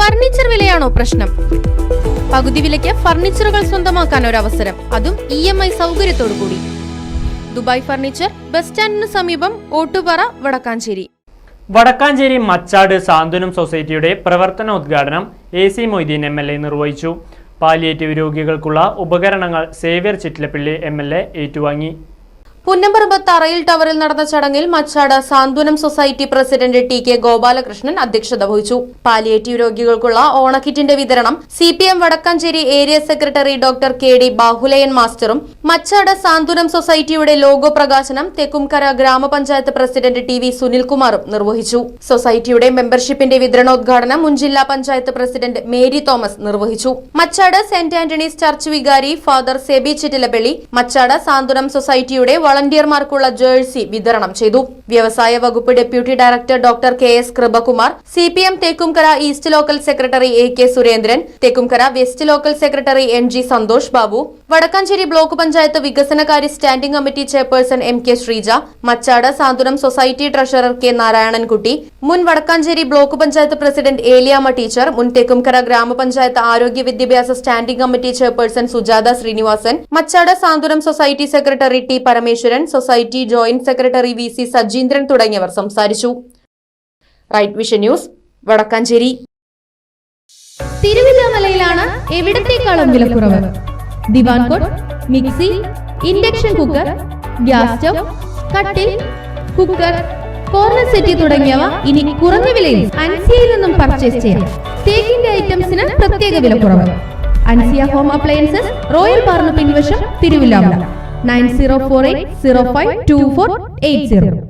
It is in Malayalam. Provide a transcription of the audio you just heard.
ഫർണിച്ചർ വിലയാണോ പ്രശ്നം? പകുതി വിലയ്ക്ക് ഫർണിച്ചറുകൾ സ്വന്തമാക്കാൻ ഒരു അവസരം, അതും EMI സൗകര്യത്തോടു കൂടി. ദുബായ് ഫർണിച്ചർ, ബസ് സ്റ്റാൻഡിന് സമീപം, ഓട്ടുപാറ, വടക്കാഞ്ചേരി. വടക്കാഞ്ചേരി മച്ചാട് സാന്ത്വനം സൊസൈറ്റിയുടെ പ്രവർത്തനോദ്ഘാടനം AC മൊയ്തീൻ MLA നിർവഹിച്ചു. പാലിയേറ്റീവ് രോഗികൾക്കുള്ള ഉപകരണങ്ങൾ സേവ്യർ ചിറ്റിലപ്പള്ളി MLA ഏറ്റുവാങ്ങി. പുന്നമ്പറമ്പ് തറയിൽ ടവറിൽ നടന്ന ചടങ്ങിൽ Machad Santhwanam society president TK Gopalakrishnan അധ്യക്ഷത വഹിച്ചു. പാലിയേറ്റീവ് രോഗികൾക്കുള്ള ഓണക്കിറ്റിന്റെ വിതരണം CPM Vadakkanchery area secretary doctor KD Bahuleyan മാസ്റ്ററും മച്ചാട് സാന്ത്വനം സൊസൈറ്റിയുടെ ലോഗോ പ്രകാശനം തെക്കുംകര ഗ്രാമപഞ്ചായത്ത് പ്രസിഡന്റ് TV സുനിൽകുമാറും നിർവഹിച്ചു. സൊസൈറ്റിയുടെ മെമ്പർഷിപ്പിന്റെ വിതരണോദ്ഘാടനം മുൻ ജില്ലാ പഞ്ചായത്ത് പ്രസിഡന്റ് മേരി തോമസ് നിർവഹിച്ചു. മച്ചാട് സെന്റ് ആന്റണീസ് ചർച്ച് വികാരി ഫാദർ സെബി ചിറ്റിലപ്പള്ളി മച്ചാട് സാന്ത്വനം സൊസൈറ്റിയുടെ വളണ്ടിയർമാർക്കുള്ള ജേഴ്സി വിതരണം ചെയ്തു. വ്യവസായ വകുപ്പ് deputy director doctor KS Kripakumar, CPM Thekkumkara east local secretary AK Surendran, Thekkumkara west local secretary NG Santhosh Babu, Vadakkanchery block panchayat വികസനകാര്യ standing committee chairperson MK Sreeja, Machad Santhwanam society treasurer K Narayanankutty, മുൻ Vadakkanchery block panchayat president Eliyamma teacher, മുൻ തേക്കുംകര ഗ്രാമപഞ്ചായത്ത് ആരോഗ്യ വിദ്യാഭ്യാസ standing committee chairperson Sujatha Sreenivasan, Machad Santhwanam society secretary T Parameswaran, society joint secretary VC Sajeendran തുടങ്ങിയവർ സംസാരിച്ചു. Right vision news, Vadakkanchery. തിരുവില്ലാമലയിലാണ് എവിടത്തേക്കാളും വിലക്കുറവ്. Divan cot, mixie, induction cooker, gas stove, കട്ടിൽ, കുക്കർ, കോർണർ സെറ്റ് തുടങ്ങിയവ ഇനി കുറഞ്ഞ വിലയിൽ അൻസിയയിൽ നിന്നും പർച്ചേസ് ചെയ്യാം. തേക്കിന്റെ ഐറ്റംസിന് പ്രത്യേക വിലക്കുറവ്. അൻസിയ ഹോം അപ്ലയൻസസ്, റോയൽ പാർന്ന് പിൻവശം, തിരുവില്ലാമല. 9048052480.